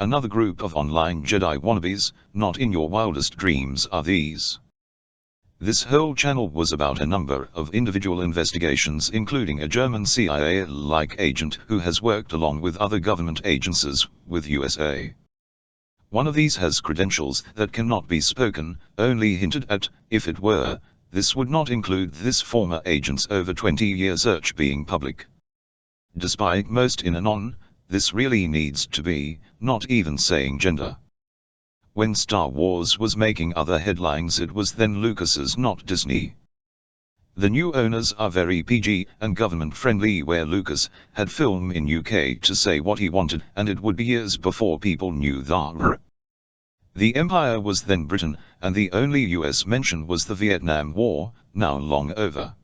Another group of online Jedi wannabes, not in your wildest dreams are these. This whole channel was about a number of individual investigations, including a German CIA-like agent who has worked along with other government agencies with USA. One of these has credentials that cannot be spoken, only hinted at. If it were, this would not include this former agent's over 20-year search being public. Despite most in and on, this really needs to be, not even saying gender. When Star Wars was making other headlines, it was then Lucas's, not Disney. The new owners are very PG and government friendly, where Lucas had film in UK to say what he wanted, and it would be years before people knew that. The Empire was then Britain, and the only US mention was the Vietnam War, now long over.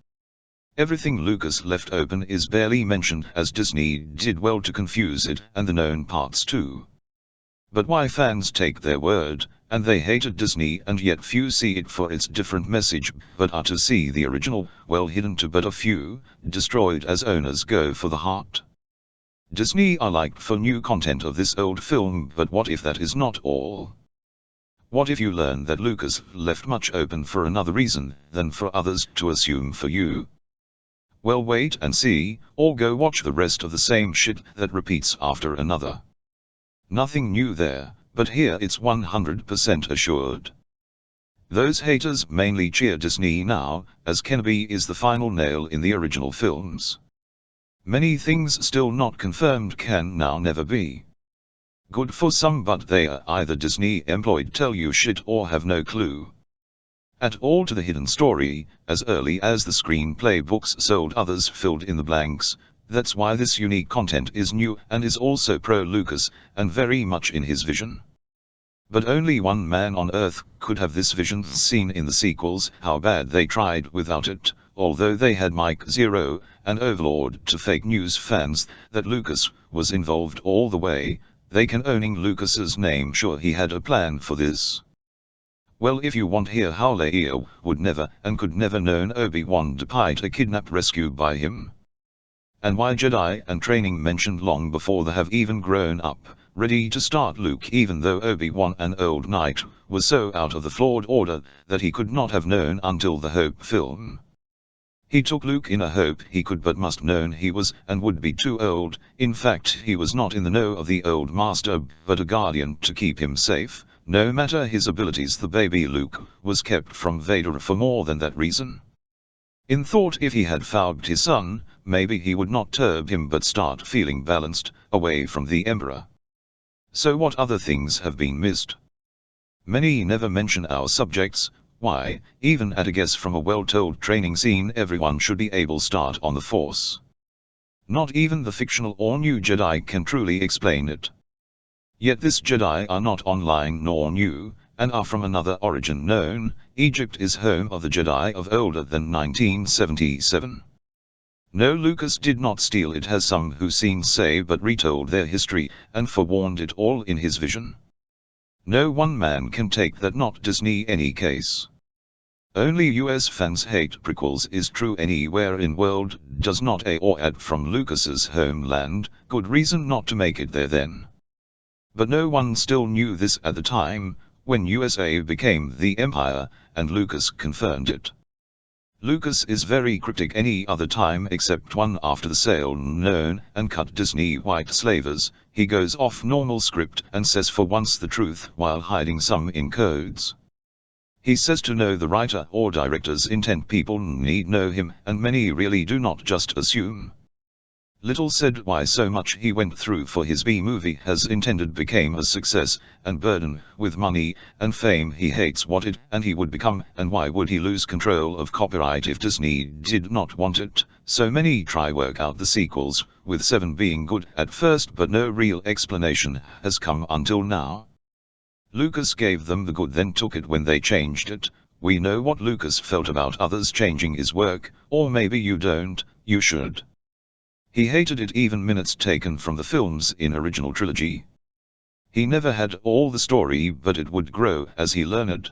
Everything Lucas left open is barely mentioned, as Disney did well to confuse it and the known parts too. But why fans take their word, and they hated Disney, and yet few see it for its different message, but are to see the original, well hidden to but a few, destroyed as owners go for the heart. Disney are liked for new content of this old film, but what if that is not all? What if you learn that Lucas left much open for another reason than for others to assume for you? Well, wait and see, or go watch the rest of the same shit that repeats after another. Nothing new there, but here it's 100% assured. Those haters mainly cheer Disney now, as Kenobi is the final nail in the original films. Many things still not confirmed can now never be. Good for some, but they are either Disney employed tell you shit or have no clue at all to the hidden story. As early as the screenplay books sold, others filled in the blanks. That's why this unique content is new and is also pro-Lucas, and very much in his vision. But only one man on Earth could have this vision seen in the sequels, how bad they tried without it, although they had Mike Zero and Overlord to fake news fans that Lucas was involved all the way. They can owning Lucas's name, sure he had a plan for this. Well, if you want hear how Leia would never and could never known Obi-Wan despite a kidnap rescue by him. And why Jedi and training mentioned long before they have even grown up, ready to start Luke, even though Obi-Wan, an old knight, was so out of the flawed order that he could not have known until the Hope film. He took Luke in a hope he could but must known he was and would be too old. In fact, he was not in the know of the old master, but a guardian to keep him safe. No matter his abilities, the baby Luke was kept from Vader for more than that reason. In thought, if he had fouled his son, maybe he would not turb him but start feeling balanced, away from the Emperor. So what other things have been missed? Many never mention our subjects. Why, even at a guess from a well-told training scene, everyone should be able start on the Force. Not even the fictional or new Jedi can truly explain it. Yet this Jedi are not online nor new, and are from another origin known. Egypt is home of the Jedi of older than 1977. No, Lucas did not steal it, as some who seen say, but retold their history and forewarned it all in his vision. No one man can take that, not Disney any case. Only US fans hate prequels is true anywhere in world, does not a or add from Lucas's homeland, good reason not to make it there then. But no one still knew this at the time, when USA became the Empire, and Lucas confirmed it. Lucas is very cryptic any other time except one after the sale known and cut Disney white slavers. He goes off normal script and says for once the truth while hiding some in codes. He says to know the writer or director's intent, people need know him, and many really do not just assume. Little said why so much he went through for his B-movie has intended became a success, and burdened with money and fame he hates what it and he would become, and why would he lose control of copyright if Disney did not want it? So many try work out the sequels, with 7 being good at first, but no real explanation has come until now. Lucas gave them the good, then took it when they changed it. We know what Lucas felt about others changing his work, or maybe you don't, you should. He hated it, even minutes taken from the films in original trilogy. He never had all the story, but it would grow as he learned.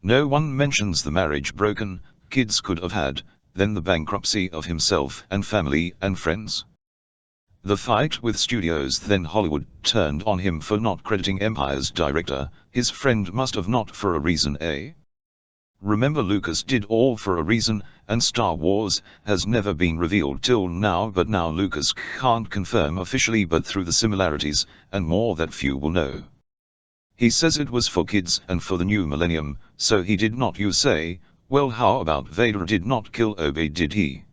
No one mentions the marriage broken, kids could have had, then the bankruptcy of himself and family and friends. The fight with studios then Hollywood turned on him for not crediting Empire's director. His friend must have not for a reason, eh? Remember, Lucas did all for a reason, and Star Wars has never been revealed till now, but now Lucas can't confirm officially but through the similarities, and more that few will know. He says it was for kids and for the new millennium, so he did not. You say, well, how about Vader did not kill Obi, did he?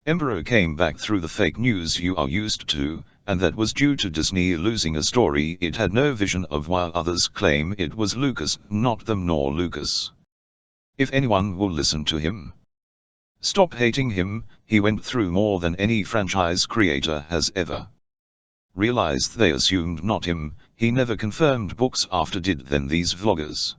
Emperor came back through the fake news you are used to, and that was due to Disney losing a story it had no vision of, while others claim it was Lucas, not them nor Lucas. If anyone will listen to him, stop hating him. He went through more than any franchise creator has ever. Realized they assumed not him. He never confirmed books after did then these vloggers.